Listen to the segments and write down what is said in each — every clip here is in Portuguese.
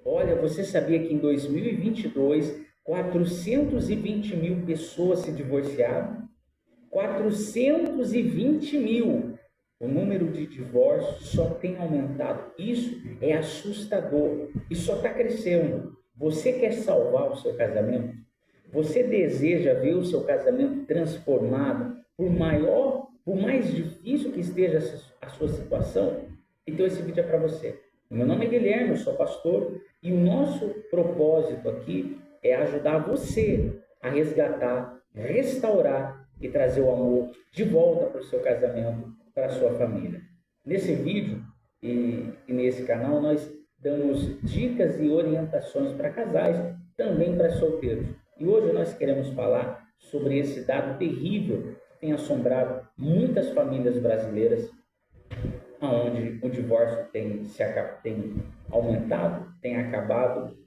Olha, você sabia que em 2022, 420 mil pessoas se divorciaram? 420 mil. O número de divórcios só tem aumentado. Isso é assustador e só está crescendo. Você quer salvar o seu casamento? Você deseja ver o seu casamento transformado, por mais difícil que esteja a sua situação? Então esse vídeo é para você. Meu nome é Guilherme, eu sou pastor e o nosso propósito aqui é ajudar você a resgatar, restaurar e trazer o amor de volta para o seu casamento, para a sua família. Nesse vídeo e nesse canal nós damos dicas e orientações para casais, também para solteiros. E hoje nós queremos falar sobre esse dado terrível que tem assombrado muitas famílias brasileiras, onde o divórcio tem aumentado, tem acabado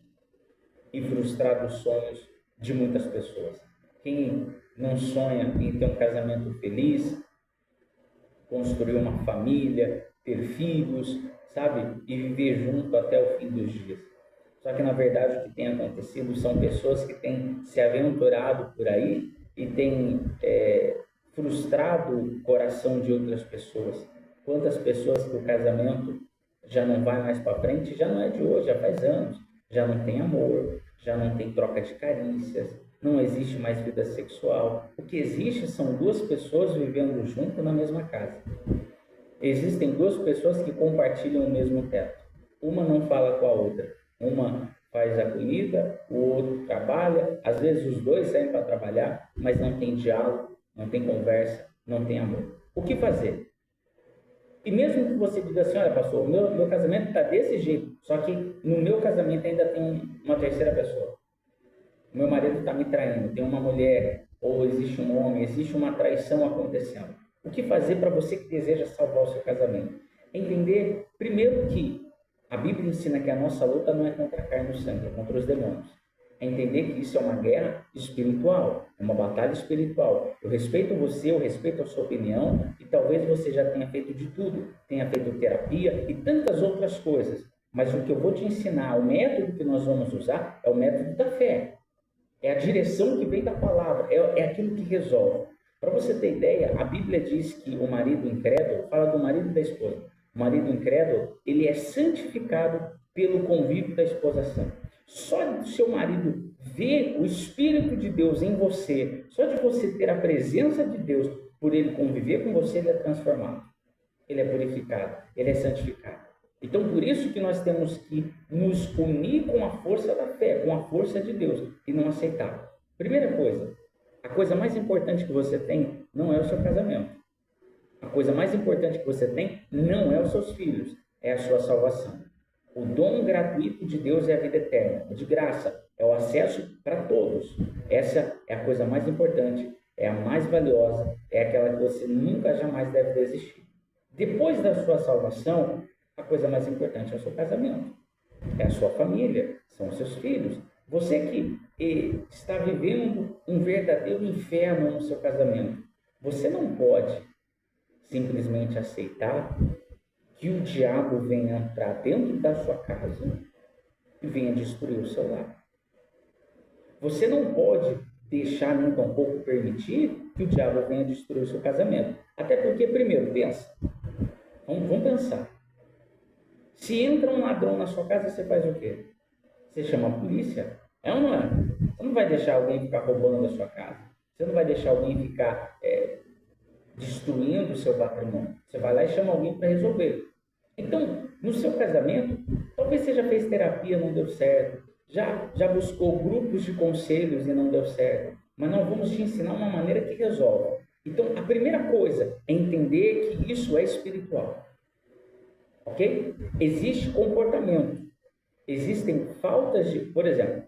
e frustrado os sonhos de muitas pessoas. Quem não sonha em ter um casamento feliz, construir uma família, ter filhos, sabe? E viver junto até o fim dos dias. Só que, na verdade, o que tem acontecido são pessoas que têm se aventurado por aí e têm frustrado o coração de outras pessoas. Quantas pessoas que o casamento já não vai mais para frente, já não é de hoje, já faz anos. Já não tem amor, já não tem troca de carícias, não existe mais vida sexual. O que existe são duas pessoas vivendo junto na mesma casa. Existem duas pessoas que compartilham o mesmo teto. Uma não fala com a outra. Uma faz a comida, o outro trabalha. Às vezes os dois saem para trabalhar, mas não tem diálogo, não tem conversa, não tem amor. O que fazer? E mesmo que você diga assim, olha pastor, meu casamento está desse jeito, só que no meu casamento ainda tem uma terceira pessoa. O meu marido está me traindo, tem uma mulher, ou existe um homem, existe uma traição acontecendo. O que fazer para você que deseja salvar o seu casamento? Entender, primeiro, que a Bíblia ensina que a nossa luta não é contra a carne e o sangue, é contra os demônios. É entender que isso é uma guerra espiritual, é uma batalha espiritual. Eu respeito você, eu respeito a sua opinião, e talvez você já tenha feito de tudo, tenha feito terapia e tantas outras coisas. Mas o que eu vou te ensinar, o método que nós vamos usar, é o método da fé. É a direção que vem da palavra, é aquilo que resolve. Para você ter ideia, a Bíblia diz que o marido incrédulo, fala do marido e da esposa. O marido incrédulo, ele é santificado pelo convívio da esposa santa. Só do seu marido ver o Espírito de Deus em você, só de você ter a presença de Deus, por ele conviver com você, ele é transformado. Ele é purificado, ele é santificado. Então, por isso que nós temos que nos unir com a força da fé, com a força de Deus, e não aceitar. Primeira coisa, a coisa mais importante que você tem não é o seu casamento. A coisa mais importante que você tem não é os seus filhos, é a sua salvação. O dom gratuito de Deus é a vida eterna, é de graça, é o acesso para todos. Essa é a coisa mais importante, é a mais valiosa, é aquela que você nunca jamais deve desistir. Depois da sua salvação, a coisa mais importante é o seu casamento, é a sua família, são os seus filhos. Você que está vivendo um verdadeiro inferno no seu casamento, você não pode simplesmente aceitar que o diabo venha entrar dentro da sua casa e venha destruir o seu lar. Você não pode deixar nem tampouco permitir que o diabo venha destruir o seu casamento. Até porque, primeiro, pensa. Vamos pensar. Se entra um ladrão na sua casa, você faz o quê? Você chama a polícia. É ou não é? Você não vai deixar alguém ficar roubando da sua casa. Você não vai deixar alguém ficar destruindo o seu patrimônio. Você vai lá e chama alguém para resolver. Então, no seu casamento, talvez você já fez terapia, não deu certo. Já buscou grupos de conselhos e não deu certo. Mas nós vamos te ensinar uma maneira que resolva. Então, a primeira coisa é entender que isso é espiritual. Ok? Existe comportamento. Existem faltas de... Por exemplo,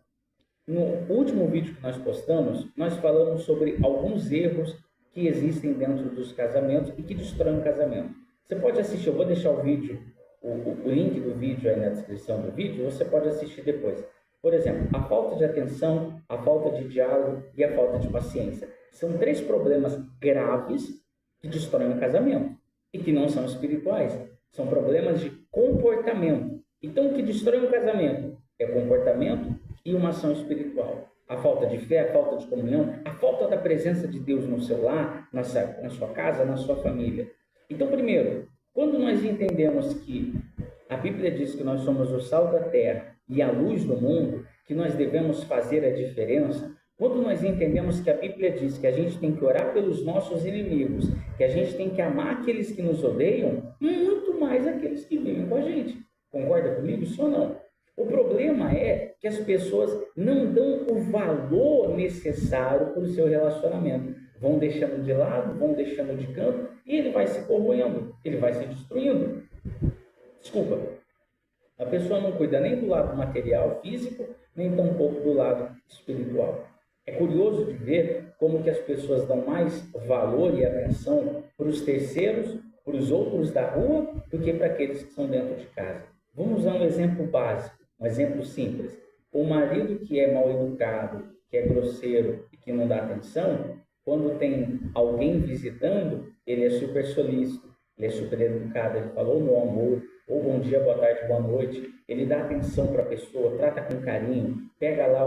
no último vídeo que nós postamos, nós falamos sobre alguns erros que existem dentro dos casamentos e que destroem o casamento. Você pode assistir, eu vou deixar o vídeo, o link do vídeo aí na descrição do vídeo, você pode assistir depois. Por exemplo, a falta de atenção, a falta de diálogo e a falta de paciência. São três problemas graves que destroem o casamento e que não são espirituais. São problemas de comportamento. Então, o que destrói um casamento? é comportamento e uma ação espiritual. A falta de fé, a falta de comunhão, a falta da presença de Deus no seu lar, na sua casa, na sua família. Então, primeiro, quando nós entendemos que a Bíblia diz que nós somos o sal da terra e a luz do mundo, que nós devemos fazer a diferença, quando nós entendemos que a Bíblia diz que a gente tem que orar pelos nossos inimigos, que a gente tem que amar aqueles que nos odeiam, muito mais aqueles que vivem com a gente. Concorda comigo? Isso ou não? O problema é que as pessoas não dão o valor necessário para o seu relacionamento. Vão deixando de lado, vão deixando de canto, e ele vai se corroendo, ele vai se destruindo. Desculpa, a pessoa não cuida nem do lado material, físico, nem tampouco do lado espiritual. É curioso de ver como que as pessoas dão mais valor e atenção para os terceiros, para os outros da rua, do que para aqueles que estão dentro de casa. Vamos usar um exemplo básico, um exemplo simples. O marido que é mal educado, que é grosseiro e que não dá atenção, quando tem alguém visitando, ele é super solícito, ele é super educado, ele falou meu amor, ou bom dia, boa tarde, boa noite, ele dá atenção para a pessoa, trata com carinho, pega lá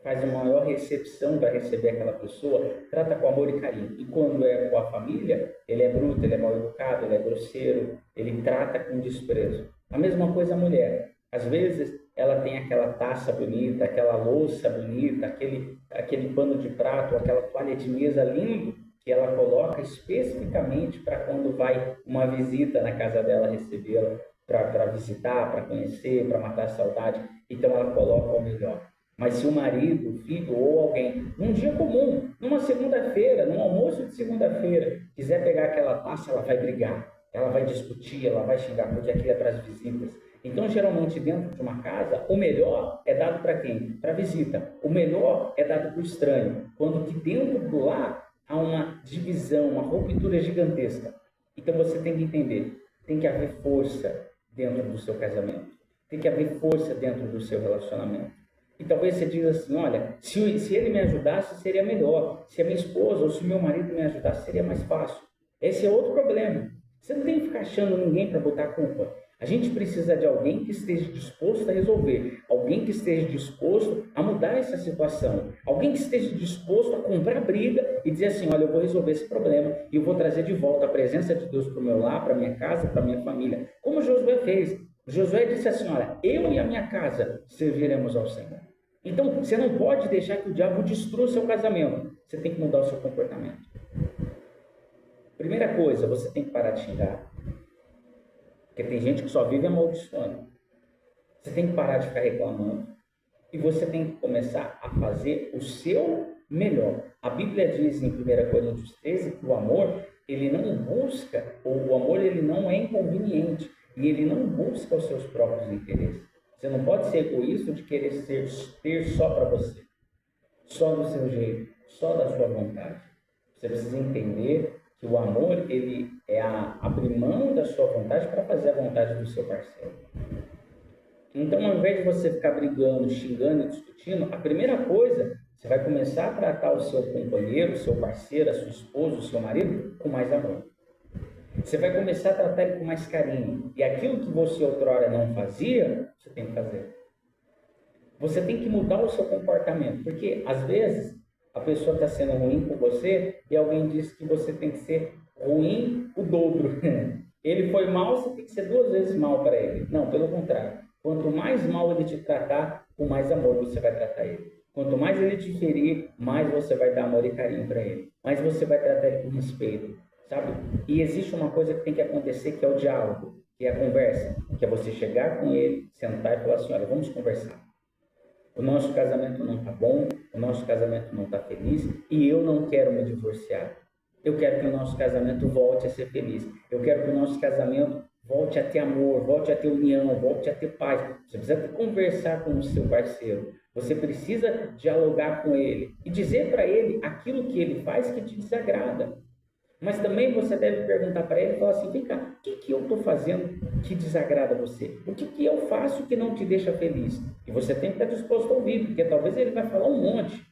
faz a maior recepção para receber aquela pessoa, trata com amor e carinho. E quando é com a família, ele é bruto, ele é mal educado, ele é grosseiro, ele trata com desprezo. A mesma coisa a mulher. Às vezes ela tem aquela taça bonita, aquela louça bonita, aquele pano de prato, aquela toalha de mesa lindo, que ela coloca especificamente para quando vai uma visita na casa dela recebê-la, para visitar, para conhecer, para matar a saudade. Então ela coloca o melhor. Mas se o marido, o filho ou alguém, num dia comum, numa segunda-feira, num almoço de segunda-feira, quiser pegar aquela taça, ela vai brigar, ela vai discutir, ela vai xingar, porque aquilo é para as visitas. Então, geralmente, dentro de uma casa, o melhor é dado para quem? Para a visita. O melhor é dado para o estranho. Quando que dentro do lar há uma divisão, uma ruptura gigantesca. Então, você tem que entender, tem que haver força dentro do seu casamento. Tem que haver força dentro do seu relacionamento. E talvez você diga assim, olha, se ele me ajudasse, seria melhor. Se a minha esposa ou se o meu marido me ajudasse, seria mais fácil. Esse é outro problema. Você não tem que ficar achando ninguém para botar a culpa. A gente precisa de alguém que esteja disposto a resolver. Alguém que esteja disposto a mudar essa situação. Alguém que esteja disposto a comprar briga e dizer assim, olha, eu vou resolver esse problema e eu vou trazer de volta a presença de Deus para o meu lar, para a minha casa, para a minha família. Como Josué fez. Josué disse assim, olha, eu e a minha casa serviremos ao Senhor. Então, você não pode deixar que o diabo destrua o seu casamento. Você tem que mudar o seu comportamento. Primeira coisa, você tem que parar de xingar. Porque tem gente que só vive amaldiçoando. Você tem que parar de ficar reclamando. E você tem que começar a fazer o seu melhor. A Bíblia diz em 1 Coríntios 13 que o amor, ele não busca, ou o amor ele não é inconveniente. E ele não busca os seus próprios interesses. Você não pode ser egoísta de querer ter só para você. Só do seu jeito, só da sua vontade. Você precisa entender que o amor, ele é abrir mão da sua vontade para fazer a vontade do seu parceiro. Então, ao invés de você ficar brigando, xingando e discutindo, a primeira coisa, você vai começar a tratar o seu companheiro, o seu parceiro, a sua esposa, o seu marido, com mais amor. Você vai começar a tratar ele com mais carinho. E aquilo que você outrora não fazia, você tem que fazer. Você tem que mudar o seu comportamento. Porque, às vezes, a pessoa está sendo ruim com você e alguém diz que você tem que ser ruim o dobro. Ele foi mal, você tem que ser 2 vezes mal para ele. Não, pelo contrário. Quanto mais mal ele te tratar, com mais amor você vai tratar ele. Quanto mais ele te ferir, mais você vai dar amor e carinho para ele. Mais você vai tratar ele com respeito. Sabe? E existe uma coisa que tem que acontecer, que é o diálogo, que é a conversa, que é você chegar com ele, sentar e falar assim, olha, vamos conversar. O nosso casamento não está bom, o nosso casamento não está feliz e eu não quero me divorciar. Eu quero que o nosso casamento volte a ser feliz. Eu quero que o nosso casamento volte a ter amor, volte a ter união, volte a ter paz. Você precisa conversar com o seu parceiro. Você precisa dialogar com ele e dizer para ele aquilo que ele faz que te desagrada. Mas também você deve perguntar para ele e falar assim, vem cá, o que eu estou fazendo que desagrada você? O que eu faço que não te deixa feliz? E você tem que estar disposto a ouvir, porque talvez ele vai falar um monte.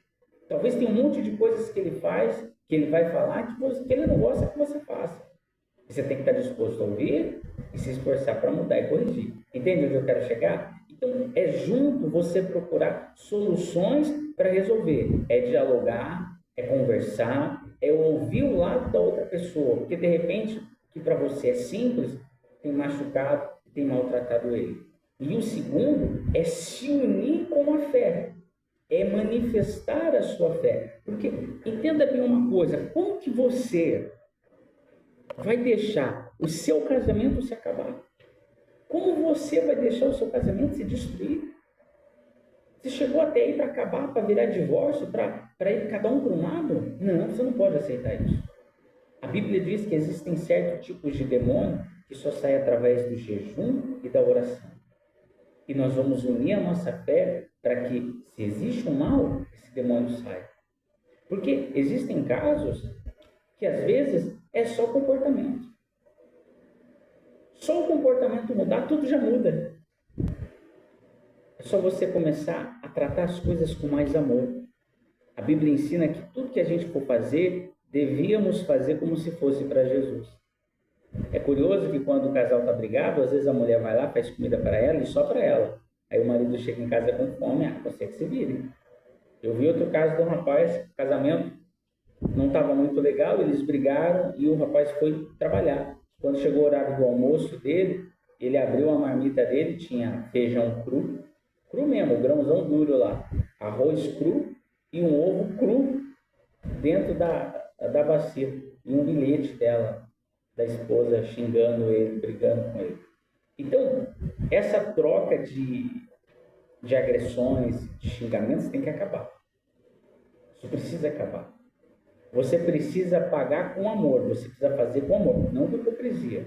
Talvez tenha um monte de coisas que ele faz, que ele vai falar, que ele não gosta que você faça. E você tem que estar disposto a ouvir, e se esforçar para mudar e corrigir. Entende onde eu quero chegar? Então, é junto você procurar soluções para resolver. É dialogar, é conversar, é ouvir o lado da outra pessoa. Porque, de repente, que para você é simples, tem machucado, tem maltratado ele. E o segundo é se unir com a fé. É manifestar a sua fé. Porque, entenda bem uma coisa, como que você vai deixar o seu casamento se acabar? Como você vai deixar o seu casamento se destruir? Você chegou até aí para acabar, para virar divórcio, para ir cada um para um lado? Não, você não pode aceitar isso. A Bíblia diz que existem certos tipos de demônio que só saem através do jejum e da oração. E nós vamos unir a nossa fé para que, se existe um mal, esse demônio saia. Porque existem casos que, às vezes, é só comportamento. Só o comportamento mudar, tudo já muda. É só você começar a tratar as coisas com mais amor. A Bíblia ensina que tudo que a gente for fazer, devíamos fazer como se fosse para Jesus. É curioso que quando o casal está brigado, às vezes a mulher vai lá, faz comida para ela e só para ela. Aí o marido chega em casa com fome, você que se vire. Eu vi outro caso de um rapaz, casamento não estava muito legal, eles brigaram e o rapaz foi trabalhar. Quando chegou o horário do almoço dele, ele abriu a marmita dele, tinha feijão cru mesmo, grãozão duro lá, arroz cru e um ovo cru dentro da bacia. E um bilhete dela, da esposa, xingando ele, brigando com ele. Então, essa troca de agressões, de xingamentos tem que acabar. Isso precisa acabar. Você precisa pagar com amor, você precisa fazer com amor, não com hipocrisia.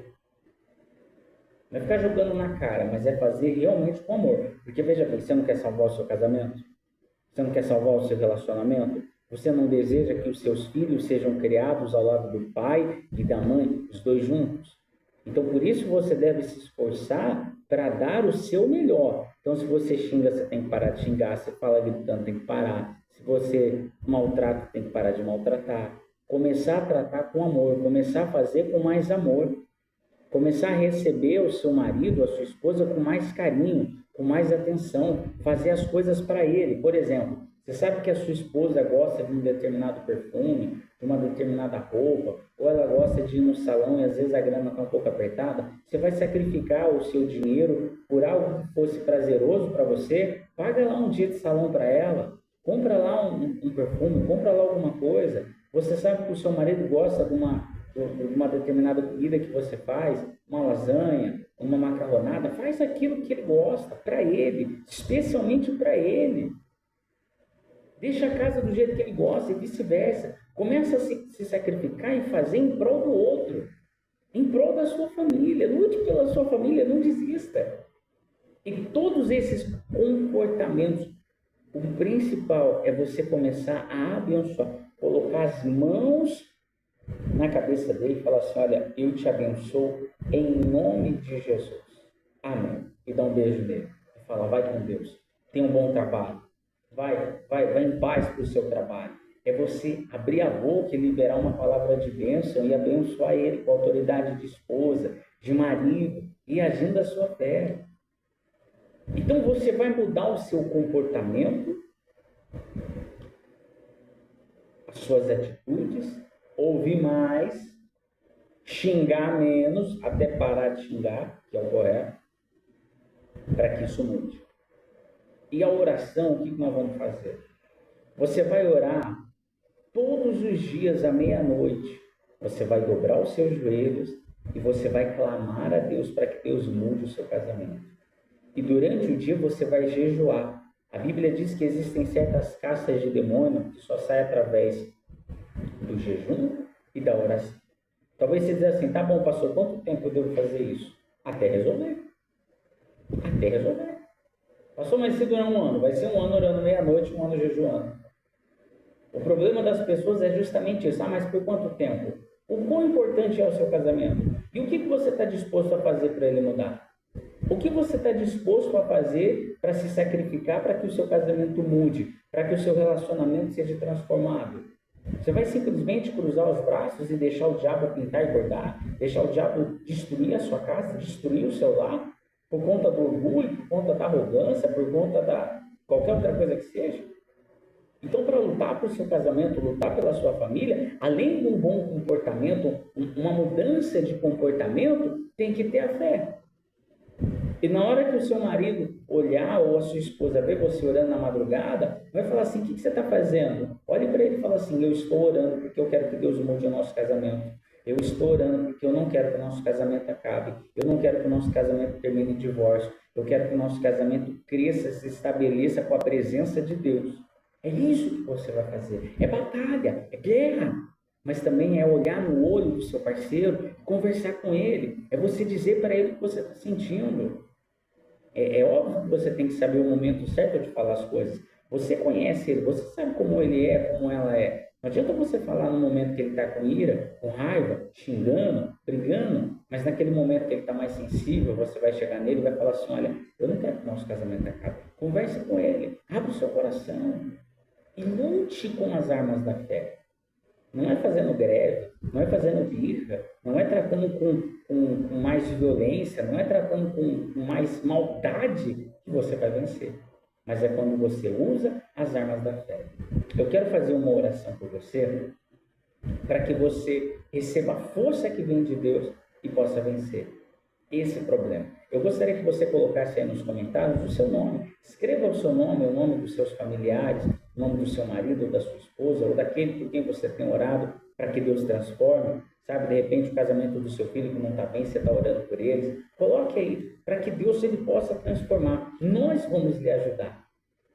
Não é ficar jogando na cara, mas é fazer realmente com amor. Porque veja bem, você não quer salvar o seu casamento? Você não quer salvar o seu relacionamento? Você não deseja que os seus filhos sejam criados ao lado do pai e da mãe, os dois juntos? Então, por isso você deve se esforçar para dar o seu melhor. Então, se você xinga, você tem que parar de xingar. Se fala gritando, tem que parar. Se você maltrata, tem que parar de maltratar. Começar a tratar com amor, começar a fazer com mais amor. Começar a receber o seu marido, a sua esposa com mais carinho, com mais atenção, fazer as coisas para ele. Por exemplo, você sabe que a sua esposa gosta de um determinado perfume, de uma determinada roupa, ou ela gosta de ir no salão e às vezes a grana está um pouco apertada, você vai sacrificar o seu dinheiro por algo que fosse prazeroso para você? Paga lá um dia de salão para ela, compra lá um perfume, compra lá alguma coisa. Você sabe que o seu marido gosta de uma determinada comida que você faz, uma lasanha, uma macarronada, faz aquilo que ele gosta, para ele, especialmente para ele. Deixa a casa do jeito que ele gosta e vice-versa. Começa a se sacrificar e fazer em prol do outro, em prol da sua família. Lute pela sua família, não desista. E todos esses comportamentos, o principal é você começar a abençoar, colocar as mãos na cabeça dele e falar assim: olha, eu te abençoo em nome de Jesus. Amém. E dá um beijo nele. E fala: vai com Deus. Tenha um bom trabalho. Vai em paz para o seu trabalho. É você abrir a boca e liberar uma palavra de bênção e abençoar ele com a autoridade de esposa, de marido e agindo a sua fé. Então você vai mudar o seu comportamento, as suas atitudes, ouvir mais, xingar menos, até parar de xingar, que é o correto, para que isso mude. E a oração, o que nós vamos fazer? Você vai orar todos os dias à meia-noite. Você vai dobrar os seus joelhos e você vai clamar a Deus para que Deus mude o seu casamento. E durante o dia você vai jejuar. A Bíblia diz que existem certas castas de demônio que só saem através do jejum e da oração. Talvez você diga assim: tá bom, pastor, quanto tempo eu devo fazer isso? Até resolver. Até resolver. Passou, mas se durar um ano, vai ser um ano orando meia-noite, um ano jejuando. O problema das pessoas é justamente isso. Mas por quanto tempo? O quão importante é o seu casamento? E o que você está disposto a fazer para ele mudar? O que você está disposto a fazer para se sacrificar para que o seu casamento mude? Para que o seu relacionamento seja transformado? Você vai simplesmente cruzar os braços e deixar o diabo pintar e bordar? Deixar o diabo destruir a sua casa, destruir o seu lar? Por conta do orgulho, por conta da arrogância, por conta da qualquer outra coisa que seja? Então, para lutar por seu casamento, lutar pela sua família, além de um bom comportamento, uma mudança de comportamento, tem que ter a fé. E na hora que o seu marido olhar ou a sua esposa ver você orando na madrugada, vai falar assim: o que você está fazendo? Olhe para ele e fala assim: eu estou orando porque eu quero que Deus mude o nosso casamento. Eu estou orando porque eu não quero que o nosso casamento acabe. Eu não quero que o nosso casamento termine em divórcio. Eu quero que o nosso casamento cresça, se estabeleça com a presença de Deus. É isso que você vai fazer. É batalha, é guerra. Mas também é olhar no olho do seu parceiro, conversar com ele. É você dizer para ele o que você está sentindo. É óbvio que você tem que saber o momento certo de falar as coisas. Você conhece ele, você sabe como ele é, como ela é. Não adianta você falar no momento que ele está com ira, com raiva, xingando, brigando, mas naquele momento que ele está mais sensível, você vai chegar nele e vai falar assim: olha, eu não quero que o nosso casamento acabe. Converse com ele, abre o seu coração e lute com as armas da fé. Não é fazendo greve, não é fazendo birra, não é tratando com mais violência, não é tratando com mais maldade que você vai vencer. Mas é quando você usa as armas da fé. Eu quero fazer uma oração por você, para que você receba a força que vem de Deus e possa vencer esse problema. Eu gostaria que você colocasse aí nos comentários o seu nome. Escreva o seu nome, o nome dos seus familiares, o nome do seu marido ou da sua esposa, ou daquele por quem você tem orado para que Deus transforme. Sabe, de repente o casamento do seu filho que não está bem, você está orando por eles. Coloque aí, para que Deus ele possa transformar. Nós vamos lhe ajudar.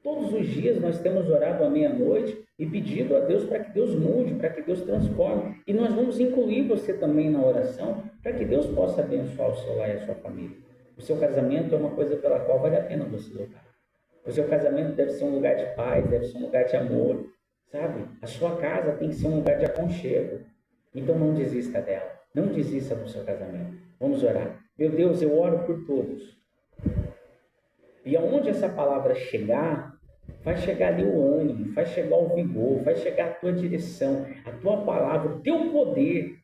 Todos os dias nós temos orado à meia-noite e pedido a Deus para que Deus mude, para que Deus transforme. E nós vamos incluir você também na oração para que Deus possa abençoar o seu lar e a sua família. O seu casamento é uma coisa pela qual vale a pena você lutar. O seu casamento deve ser um lugar de paz, deve ser um lugar de amor, sabe? A sua casa tem que ser um lugar de aconchego. Então não desista dela, não desista do seu casamento. Vamos orar. Meu Deus, eu oro por todos. E aonde essa palavra chegar, vai chegar ali o ânimo, vai chegar o vigor, vai chegar a tua direção, a tua palavra, o teu poder.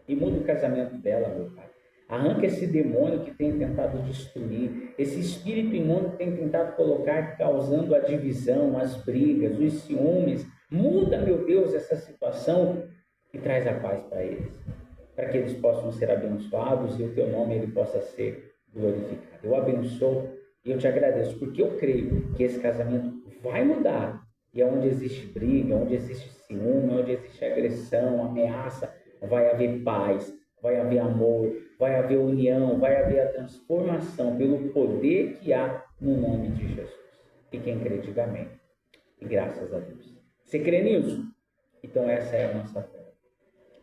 E muda o casamento dela, meu Pai. Arranca esse demônio que tem tentado destruir, esse espírito imundo que tem tentado colocar, causando a divisão, as brigas, os ciúmes. Muda, meu Deus, essa situação e traz a paz para eles, para que eles possam ser abençoados e o teu nome ele possa ser glorificado. Eu abençoo e eu te agradeço, porque eu creio que esse casamento vai mudar. E onde existe briga, onde existe ciúme, onde existe agressão, ameaça, vai haver paz, vai haver amor, vai haver união, vai haver a transformação pelo poder que há no nome de Jesus. E quem crê, diga amém. E graças a Deus. Você crê nisso? Então essa é a nossa fé.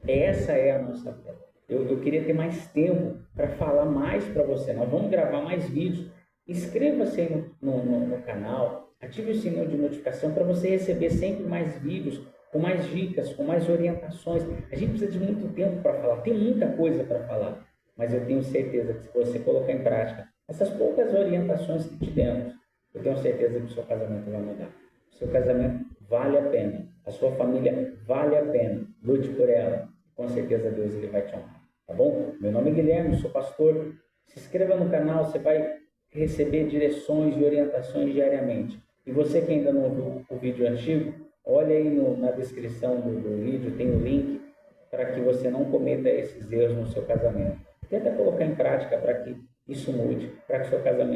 Essa é a nossa fé. Eu queria ter mais tempo para falar mais para você. Nós vamos gravar mais vídeos. Inscreva-se aí no canal, ative o sininho de notificação para você receber sempre mais vídeos, com mais dicas, com mais orientações. A gente precisa de muito tempo para falar, tem muita coisa para falar, mas eu tenho certeza que se você colocar em prática essas poucas orientações que te demos, eu tenho certeza que o seu casamento vai mudar. O seu casamento vale a pena, a sua família vale a pena, lute por ela, com certeza Deus ele vai te honrar, tá bom? Meu nome é Guilherme, sou pastor, se inscreva no canal, você vai receber direções e orientações diariamente. E você que ainda não viu o vídeo antigo, olha aí na descrição do vídeo, tem o link para que você não cometa esses erros no seu casamento. Tenta colocar em prática para que isso mude, para que o seu casamento